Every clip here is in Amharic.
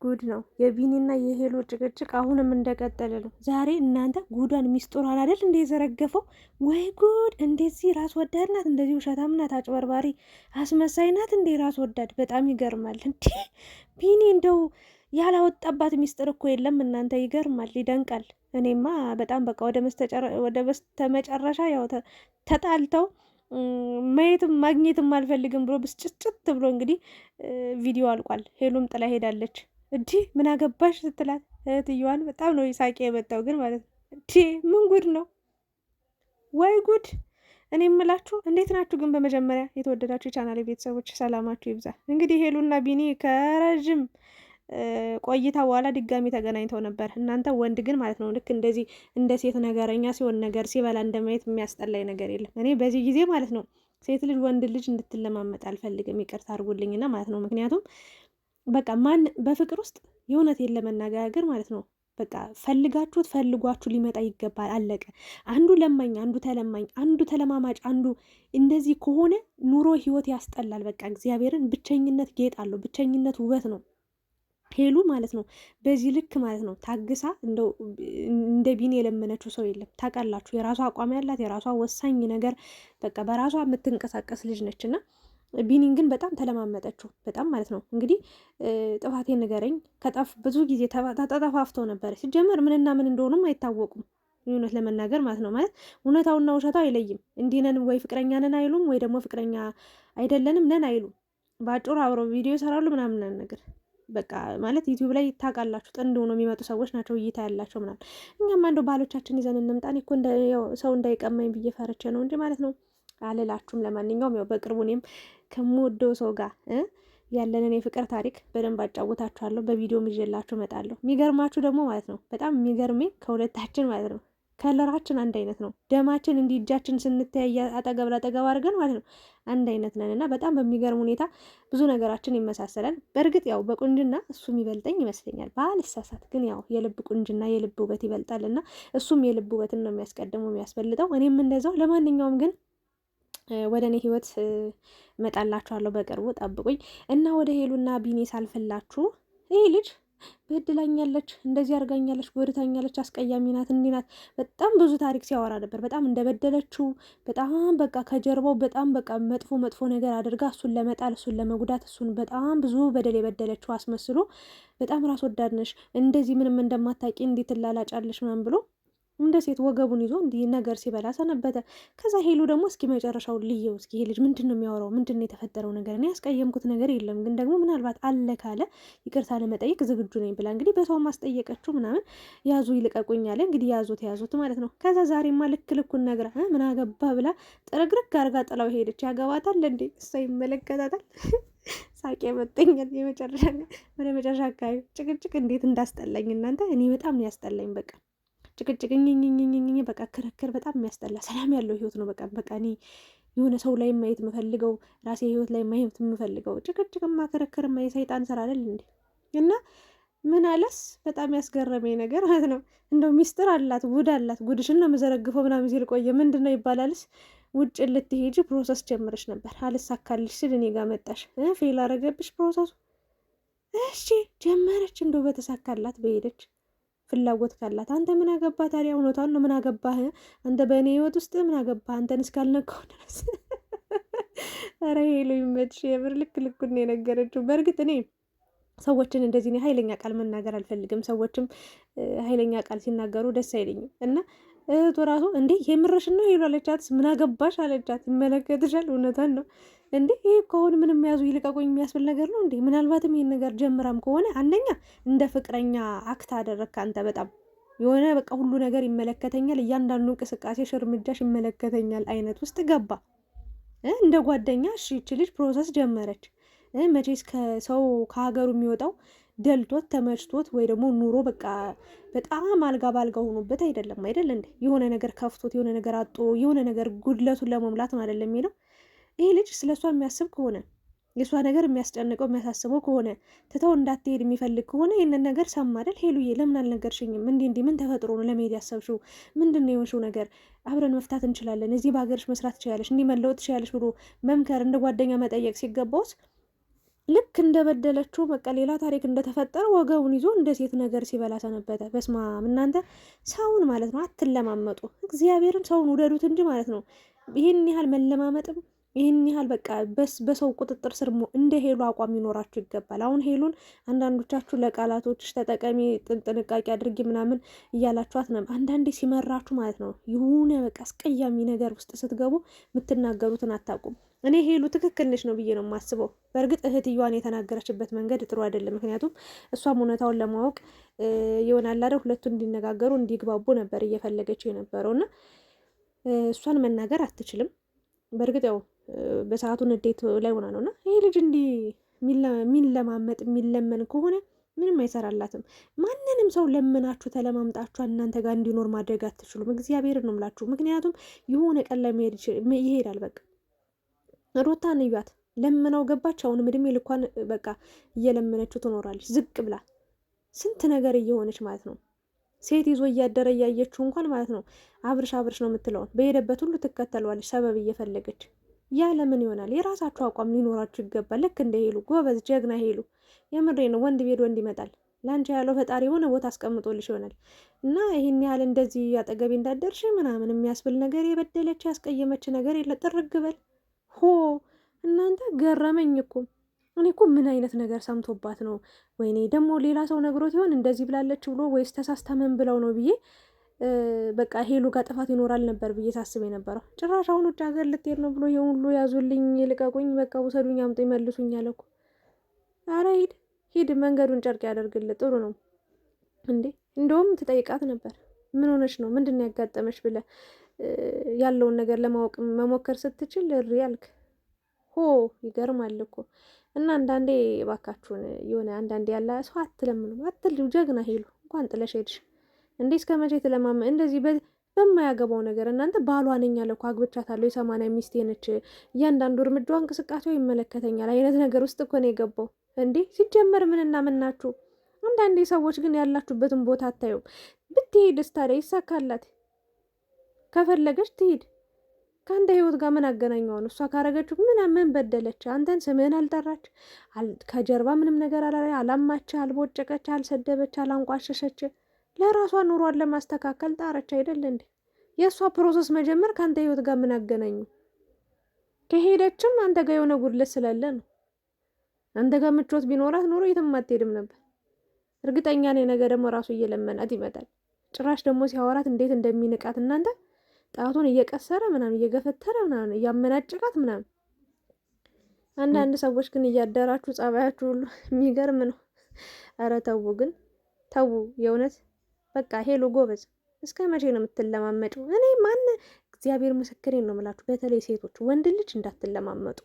ጉድ ነው። የቢኒና የሄሎ ጭቅጭቅ አሁንም እንደቀጠለ ነው። ዛሬ እናንተ ጉዷን ሚስጥሯን አይደል እንደ የዘረገፈው? ወይ ጉድ! እንደዚህ ራስ ወዳድ ናት፣ እንደዚህ ውሸታም ናት፣ አጭበርባሪ አስመሳይ ናት እንዴ ራስ ወዳድ። በጣም ይገርማል። እንዴ ቢኒ እንደው ያላወጣባት ሚስጥር እኮ የለም እናንተ። ይገርማል፣ ይደንቃል። እኔማ በጣም በቃ ወደ በስተመጨረሻ ያው ተጣልተው ማየትም ማግኘትም አልፈልግም ብሎ ብስጭጭት ብሎ እንግዲህ ቪዲዮ አልቋል። ሄሉም ጥላ ሄዳለች። እንዲህ ምን አገባሽ ስትላት እህትየዋን በጣም ነው ሳቄ የመጣው ግን ማለት ነው። እንዲህ ምን ጉድ ነው? ወይ ጉድ! እኔ የምላችሁ እንዴት ናችሁ ግን? በመጀመሪያ የተወደዳችሁ የቻናሌ ቤተሰቦች ሰላማችሁ ይብዛ። እንግዲህ ሄሉና ቢኒ ከረዥም ቆይታ በኋላ ድጋሚ ተገናኝተው ነበር። እናንተ ወንድ ግን ማለት ነው ልክ እንደዚህ እንደ ሴት ነገረኛ ሲሆን ነገር ሲበላ እንደማየት የሚያስጠላኝ ነገር የለም። እኔ በዚህ ጊዜ ማለት ነው ሴት ልጅ ወንድ ልጅ እንድትለማመጥ አልፈልግም። ይቅርታ አድርጉልኝና ማለት ነው። ምክንያቱም በቃ ማን በፍቅር ውስጥ የእውነቴን ለመናገር ማለት ነው በቃ ፈልጓችሁ ሊመጣ ይገባል። አለቀ። አንዱ ለማኝ፣ አንዱ ተለማኝ፣ አንዱ ተለማማጭ፣ አንዱ እንደዚህ ከሆነ ኑሮ ህይወት ያስጠላል። በቃ እግዚአብሔርን ብቸኝነት ጌጥ አለው። ብቸኝነት ውበት ነው። ሄሉ ማለት ነው በዚህ ልክ ማለት ነው ታግሳ እንደው እንደ ቢኒ የለመነችው ሰው የለም። ታውቃላችሁ፣ የራሷ አቋም ያላት የራሷ ወሳኝ ነገር በቃ በራሷ የምትንቀሳቀስ ልጅ ነች እና ቢኒን ግን በጣም ተለማመጠችው። በጣም ማለት ነው እንግዲህ ጥፋቴን ንገረኝ ብዙ ጊዜ ተጠፋፍተው ነበር። ሲጀመር ምንና ምን እንደሆኑም አይታወቁም። እውነት ለመናገር ማለት ነው ማለት እውነታውና ውሸታው አይለይም። እንዲህ ነን ወይ ፍቅረኛ ነን አይሉም፣ ወይ ደግሞ ፍቅረኛ አይደለንም ነን አይሉም። በአጭሩ አብረው ቪዲዮ ይሰራሉ ምናምን ነገር በቃ ማለት ዩቲዩብ ላይ ታውቃላችሁ ጥንድ ሆኖ የሚመጡ ሰዎች ናቸው፣ እይታ ያላቸው ምናምን። እኛም አንዱ ባሎቻችን ይዘን እንምጣን እኮ ሰው እንዳይቀማኝ ብዬ ፈርቼ ነው እንጂ ማለት ነው አልላችሁም። ለማንኛውም ያው በቅርቡ እኔም ከምወደው ሰው ጋር ያለንን የፍቅር ታሪክ በደንብ አጫውታችኋለሁ። በቪዲዮም ይዤላችሁ እመጣለሁ። የሚገርማችሁ ደግሞ ማለት ነው በጣም የሚገርመኝ ከሁለታችን ማለት ነው ከለራችን አንድ አይነት ነው። ደማችን እንዲህ እጃችን ስንተያይ አጠገብ ላጠገብ አድርገን ማለት ነው አንድ አይነት ነን እና በጣም በሚገርም ሁኔታ ብዙ ነገራችን ይመሳሰላል። በእርግጥ ያው በቁንጅና እሱ የሚበልጠኝ ይመስለኛል ባልሳሳት፣ ግን ያው የልብ ቁንጅና የልብ ውበት ይበልጣል እና እሱም የልብ ውበትን ነው የሚያስቀድመው የሚያስበልጠው፣ እኔም እንደዛው። ለማንኛውም ግን ወደ እኔ ህይወት እመጣላችኋለሁ በቅርቡ ጠብቁኝ እና ወደ ሄሉና ቢኒ ሳልፈላችሁ ይህ ልጅ በድላኛለች፣ እንደዚህ አድርጋኛለች፣ ጎድታኛለች፣ አስቀያሚ ናት፣ እንዲህ ናት። በጣም ብዙ ታሪክ ሲያወራ ነበር። በጣም እንደበደለችው በጣም በቃ ከጀርባው በጣም በቃ መጥፎ ነገር አድርጋ እሱን ለመጣል እሱን ለመጉዳት እሱን በጣም ብዙ በደል የበደለችው አስመስሎ በጣም ራስ ወዳድ ነሽ፣ እንደዚህ ምንም እንደማታውቂ እንዴት ትላላጫለሽ ምናምን ብሎ እንደ ሴት ወገቡን ይዞ እንዲህ ነገር ሲበላ ሰነበተ። ከዛ ሄሉ ደግሞ እስኪ መጨረሻው ልየው፣ እስኪ ይሄ ልጅ ምንድን ነው የሚያወራው? ምንድን ነው የተፈጠረው ነገር? እኔ ያስቀየምኩት ነገር የለም፣ ግን ደግሞ ምናልባት አለ ካለ ይቅርታ ለመጠየቅ ዝግጁ ነኝ ብላ እንግዲህ በሰው ማስጠየቀችው ምናምን ያዙ ይልቀቁኝ አለ። እንግዲህ ያዙት ማለት ነው። ከዛ ዛሬማ ልኩን ነግራ ምን አገባ ብላ ጥርግርግ አርጋ ጥላው ሄደች። ያገባታል እንዴ? እሷ ይመለከታታል። ሳቄ መጠኛል። ወደ መጨረሻ አካባቢ ጭቅጭቅ እንዴት እንዳስጠላኝ እናንተ! እኔ በጣም ነው ያስጠላኝ። በቃ ጭቅጭቅ በቃ ክርክር በጣም የሚያስጠላ። ሰላም ያለው ህይወት ነው በቃ እኔ የሆነ ሰው ላይ ማየት የምፈልገው ራሴ ህይወት ላይ ማየት የምፈልገው ጭቅጭቅማ ክርክርማ የሰይጣን ስራ አይደል እንዴ? እና ምን አለስ በጣም ያስገረመኝ ነገር ማለት ነው እንደው ሚስጥር አላት፣ ጉድ አላት። ጉድሽን ነው የምዘረግፈው ምናምን ሲል ቆየ። ምንድን ነው ይባላልስ ውጭ ልትሄጂ ፕሮሰስ ጀምረሽ ነበር አልሳካልሽ ስል እኔ ጋር መጣሽ። ፌል አረገብሽ ፕሮሰሱ። እሺ ጀመረች እንደው በተሳካላት በሄደች ፍላጎት ካላት አንተ ምን አገባህ ታዲያ? እውነቷን ነው። ምን አገባህ አንተ በእኔ ህይወት ውስጥ ምን አገባህ አንተን እስካልነካው ድረስ። ኧረ ሄሉ ይመችሽ። የምር ልኩን የነገረችው። በእርግጥ እኔ ሰዎችን እንደዚህ ኃይለኛ ቃል መናገር አልፈልግም። ሰዎችም ኃይለኛ ቃል ሲናገሩ ደስ አይለኝም እና እህቱ ራሱ እንዴ የምርሽን ነው ሄሉ አለቻት። ምን አገባሽ አለቻት። ይመለከትሻል። እውነቷን ነው እንዴ ይህ ከሆነ ምንም ያዙ ይልቀቁኝ የሚያስብል ነገር ነው እንዴ? ምናልባትም ይህን ነገር ጀምራም ከሆነ አንደኛ እንደ ፍቅረኛ አክት አደረግክ አንተ። በጣም የሆነ በቃ ሁሉ ነገር ይመለከተኛል፣ እያንዳንዱ እንቅስቃሴሽ እርምጃሽ ይመለከተኛል አይነት ውስጥ ገባ። እንደ ጓደኛ እሺ ይቺ ልጅ ፕሮሰስ ጀመረች። መቼስ ከሰው ከሀገሩ የሚወጣው ደልቶት ተመችቶት ወይ ደግሞ ኑሮ በቃ በጣም አልጋ ባልጋ ሆኖበት አይደለም አይደል እንዴ? የሆነ ነገር ከፍቶት የሆነ ነገር አጦ የሆነ ነገር ጉድለቱን ለመሙላት ነው አይደለም የሚለው። ይሄ ልጅ ስለ እሷ የሚያስብ ከሆነ የእሷ ነገር የሚያስጨንቀው የሚያሳስበው ከሆነ ትተው እንዳትሄድ የሚፈልግ ከሆነ ይህንን ነገር ሰማ አይደል? ሄሉዬ ለምን አልነገርሽኝም? እንዲህ ምን ተፈጥሮ ነው ለመሄድ ያሰብሽው? ምንድን ነው የሆንሽው ነገር? አብረን መፍታት እንችላለን፣ እዚህ በሀገርሽ መስራት ትችላለሽ፣ እንዲህ መለወጥ ትችላለሽ ብሎ መምከር እንደ ጓደኛ መጠየቅ ሲገባውስ ልክ እንደበደለችው በቃ ሌላ ታሪክ እንደተፈጠረ ወገቡን ይዞ እንደ ሴት ነገር ሲበላ ሰነበተ። በስማም እናንተ ሰውን ማለት ነው አትለማመጡ። እግዚአብሔርን ሰውን ውደዱት እንጂ ማለት ነው ይህን ያህል መለማመጥም ይህን ያህል በቃ በሰው ቁጥጥር ስር እንደ ሄሉ አቋም ይኖራችሁ ይገባል። አሁን ሄሉን አንዳንዶቻችሁ ለቃላቶችሽ ተጠቀሚ፣ ጥንቃቄ አድርጊ ምናምን እያላችኋት ነው። አንዳንዴ ሲመራችሁ ማለት ነው የሆነ በቃ አስቀያሚ ነገር ውስጥ ስትገቡ የምትናገሩትን አታውቁም። እኔ ሄሉ ትክክል ነች ነው ብዬ ነው የማስበው። በእርግጥ እህትየዋን የተናገረችበት መንገድ ጥሩ አይደለም። ምክንያቱም እሷም እውነታውን ለማወቅ ይሆናል አይደል፣ ሁለቱ እንዲነጋገሩ እንዲግባቡ ነበር እየፈለገችው የነበረው እና እሷን መናገር አትችልም። በእርግጥ ያው በሰዓቱ ንዴት ላይ ሆና ነው እና ይሄ ልጅ እንዲህ የሚለማመጥ የሚለመን ከሆነ ምንም አይሰራላትም። ማንንም ሰው ለምናችሁ ተለማምጣችሁ እናንተ ጋር እንዲኖር ማድረግ አትችሉም። እግዚአብሔርን ነው የምላችሁ። ምክንያቱም የሆነ ቀን ላይ ይሄዳል በቃ ሩታን እዩት፣ ለምነው ገባች። አሁንም እድሜ ልኳን በቃ እየለመነችው ትኖራለች፣ ዝቅ ብላ ስንት ነገር እየሆነች ማለት ነው። ሴት ይዞ እያደረ እያየችው እንኳን ማለት ነው አብርሽ አብርሽ ነው የምትለውን በሄደበት ሁሉ ትከተለዋለች፣ ሰበብ እየፈለገች። ያ ለምን ይሆናል? የራሳችሁ አቋም ሊኖራችሁ ይገባል። ልክ እንደ ሄሉ ጎበዝ ጀግና ሄሉ። የምሬ ነው። ወንድ ቤድ ወንድ ይመጣል። ለአንቺ ያለው ፈጣሪ የሆነ ቦታ አስቀምጦልሽ ይሆናል እና ይህን ያህል እንደዚህ አጠገቤ እንዳደርሽ ምናምን የሚያስብል ነገር የበደለች ያስቀየመች ነገር የለ። ጥርግ በል ሆ እናንተ ገረመኝ እኮ። እኔ እኮ ምን አይነት ነገር ሰምቶባት ነው? ወይኔ ደግሞ ሌላ ሰው ነግሮት ይሆን እንደዚህ ብላለች ብሎ ወይስ ተሳስታ ምን ብለው ነው ብዬ በቃ ሄሉ ጋር ጥፋት ይኖራል ነበር ብዬ ሳስብ የነበረው። ጭራሽ አሁን ውጭ ሀገር ልትሄድ ነው ብሎ ይሄን ሁሉ ያዙልኝ፣ ልቀቁኝ፣ በቃ ውሰዱኝ፣ አምጡ ይመልሱኝ አለ እኮ። አረ ሂድ ሂድ፣ መንገዱን ጨርቅ ያደርግልህ። ጥሩ ነው እንዴ። እንደውም ትጠይቃት ነበር ምን ሆነች ነው ምንድን ነው ያጋጠመች ብለህ ያለውን ነገር ለማወቅ መሞከር ስትችል እሪ ያልክ። ሆ ይገርማል እኮ። እና አንዳንዴ ባካችሁን የሆነ አንዳንዴ ያለ ሰው አትለምኑ፣ አትልዩ። ጀግና ሄሉ እንኳን ጥለሽ ሄድሽ እንዴ! እስከ መቼ ተለማመ እንደዚህ በማያገባው ነገር። እናንተ ባሏ ነኝ አለ እኮ አግብቻታለሁ፣ የ80 ሚስቴ ነች፣ እያንዳንዱ እርምጃዋ እንቅስቃሴው ይመለከተኛል አይነት ነገር ውስጥ እኮ ነው የገባው። እንዴ ሲጀመር ምንና ምን ናችሁ? አንዳንዴ ሰዎች ግን ያላችሁበትን ቦታ አታዩም። ብትሄድስ ታዲያ ይሳካላት? ከፈለገች ትሂድ። ከአንተ ህይወት ጋር ምን አገናኘውን? እሷ ካረገችው ምን በደለች? አንተን ስምህን አልጠራች፣ ከጀርባ ምንም ነገር አላማች፣ አልቦጨቀች፣ አልሰደበች፣ አላንቋሸሸች። ለራሷ ኑሯን ለማስተካከል ጣረች አይደል እንዴ? የእሷ ፕሮሰስ መጀመር ከአንተ ህይወት ጋር ምን አገናኙ? ከሄደችም አንተ ጋር የሆነ ጉድለት ስላለ ነው። አንተ ጋር ምቾት ቢኖራት ኖሮ የትም አትሄድም ነበር። እርግጠኛ ነኝ ነገ ደግሞ ራሱ እየለመናት ይመጣል። ጭራሽ ደግሞ ሲያወራት እንዴት እንደሚንቃት እናንተ ጣቱን እየቀሰረ ምናምን እየገፈተረ ምናምን እያመናጭቃት ምናምን። አንዳንድ ሰዎች ግን እያደራችሁ ጸባያችሁ ሁሉ የሚገርም ነው። ኧረ ተው ግን ተው የእውነት በቃ ሄሉ ጎበዝ። እስከ መቼ ነው የምትለማመጪው? እኔ እግዚአብሔር ምስክሬን ነው የምላችሁ። በተለይ ሴቶች ወንድ ልጅ እንዳትለማመጡ።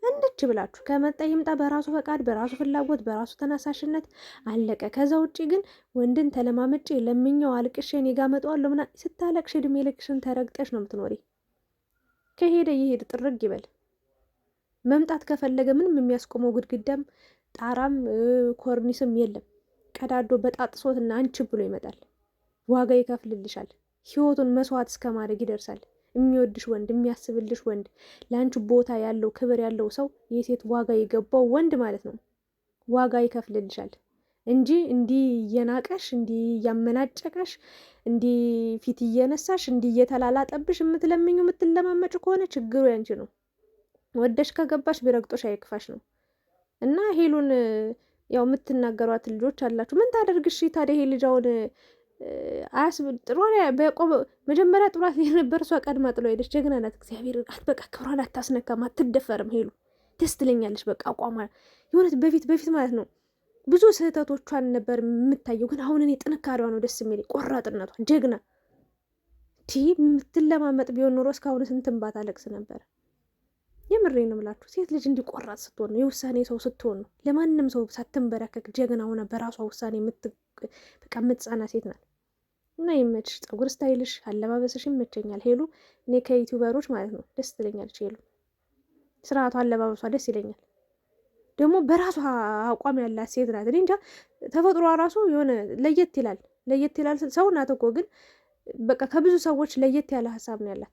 እንድች ብላችሁ ከመጣ ይምጣ፣ በራሱ ፈቃድ፣ በራሱ ፍላጎት፣ በራሱ ተነሳሽነት አለቀ። ከዛ ውጪ ግን ወንድን ተለማመጪ ለምኛው አልቅሼ እኔ ጋ መጣዋለሁ ምናምን ስታለቅሽ እድሜ ልክሽን ተረግጠሽ ነው የምትኖሪ። ከሄደ ይሄድ ጥርግ ይበል። መምጣት ከፈለገ ምንም የሚያስቆመው ግድግዳም ጣራም ኮርኒስም የለም። ቀዳዶ በጣጥሶትና አንቺ ብሎ ይመጣል። ዋጋ ይከፍልልሻል። ህይወቱን መስዋዕት እስከ ማድረግ ይደርሳል። የሚወድሽ ወንድ፣ የሚያስብልሽ ወንድ፣ ለአንቺ ቦታ ያለው ክብር ያለው ሰው፣ የሴት ዋጋ የገባው ወንድ ማለት ነው። ዋጋ ይከፍልልሻል እንጂ እንዲህ እየናቀሽ፣ እንዲህ እያመናጨቀሽ፣ እንዲህ ፊት እየነሳሽ፣ እንዲህ እየተላላጠብሽ የምትለምኙ የምትለማመጭ ከሆነ ችግሩ ያንቺ ነው። ወደሽ ከገባሽ ቢረግጦሽ አይክፋሽ ነው። እና ሄሉን ያው የምትናገሯት ልጆች አላችሁ። ምን ታደርግሽ ታዲያ? ይሄ ልጅ አሁን መጀመሪያ ጥሯት የነበር እሷ ቀድማ ጥሎ ሄደች። ጀግና ናት። እግዚአብሔር በቃ ክብሯን አታስነካም፣ አትደፈርም። ሄሉ ደስ ትለኛለች። በቃ አቋሟ የሆነት በፊት ማለት ነው ብዙ ስህተቶቿን ነበር የምታየው፣ ግን አሁን እኔ ጥንካሬዋ ነው ደስ የሚል፣ ቆራጥነቷ። ጀግና የምትለማመጥ ቢሆን ኖሮ እስካሁን ስንትን ባታለቅስ ነበር። የምሬ ነው የምላችሁ። ሴት ልጅ እንዲቆራጥ ስትሆን ነው፣ የውሳኔ ሰው ስትሆን ነው፣ ለማንም ሰው ሳትንበረከክ ጀግና ሆነ በራሷ ውሳኔ በቃ የምትጸና ሴት ናት። እና ይመችሽ፣ ፀጉር ስታይልሽ፣ አለባበስሽ ይመቸኛል ሄሉ። እኔ ከዩቲዩበሮች ማለት ነው ደስ ትለኛለች ሄሉ። ስርዓቷ፣ አለባበሷ ደስ ይለኛል። ደግሞ በራሷ አቋም ያላት ሴት ናት። እኔ እንጃ ተፈጥሯ ራሱ የሆነ ለየት ይላል። ሰው ናት እኮ ግን በቃ ከብዙ ሰዎች ለየት ያለ ሀሳብ ነው ያላት።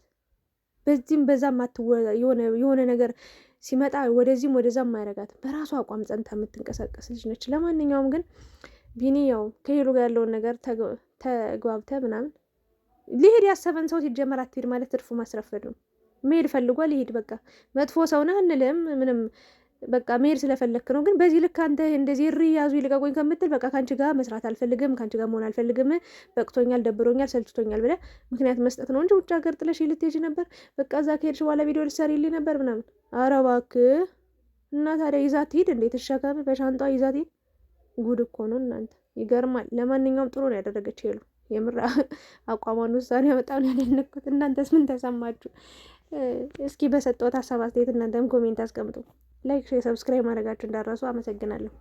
በዚህም በዛም የሆነ ነገር ሲመጣ ወደዚህም ወደዛም ማያረጋት በራሷ አቋም ጸንታ የምትንቀሳቀስ ልጅ ነች። ለማንኛውም ግን ቢኒ ያው ከሄሉ ጋር ያለውን ነገር ተግባብተ ምናምን ሊሄድ ያሰበን ሰው ሲጀመር አትሄድ ማለት ትርፉ ማስረፈድ ነው። መሄድ ፈልጓል ይሄድ በቃ። መጥፎ ሰው ነህ አንልም ምንም በቃ መሄድ ስለፈለክ ነው። ግን በዚህ ልክ አንተ እንደዚህ እሪ ያዙ ይልቀቁኝ ከምትል በቃ ከአንቺ ጋር መስራት አልፈልግም፣ ከአንቺ ጋር መሆን አልፈልግም፣ በቅቶኛል፣ ደብሮኛል፣ ሰልችቶኛል ብለህ ምክንያት መስጠት ነው እንጂ ውጭ ሀገር ጥለሽ ልትሄጂ ነበር። በቃ እዛ ከሄድሽ በኋላ ቪዲዮ ልትሰሪልኝ ነበር ምናምን። ኧረ እባክህ እና ታዲያ ይዛት ትሂድ እንዴ? ትሸከም በሻንጣ ይዛት ትሂድ። ጉድ እኮ ነው እናንተ፣ ይገርማል። ለማንኛውም ጥሩ ነው ያደረገች ሄሉ። የምራ አቋሟን ውሳኔ በጣም ያደነኩት። እናንተስ ምን ተሰማችሁ? እስኪ በሰጠሁት ሀሳብ አስተያየት እናንተም ኮሜንት አስቀምጡ። ላይክ፣ ሼር፣ ሰብስክራይብ ማድረጋችሁ እንዳትረሱ። አመሰግናለሁ።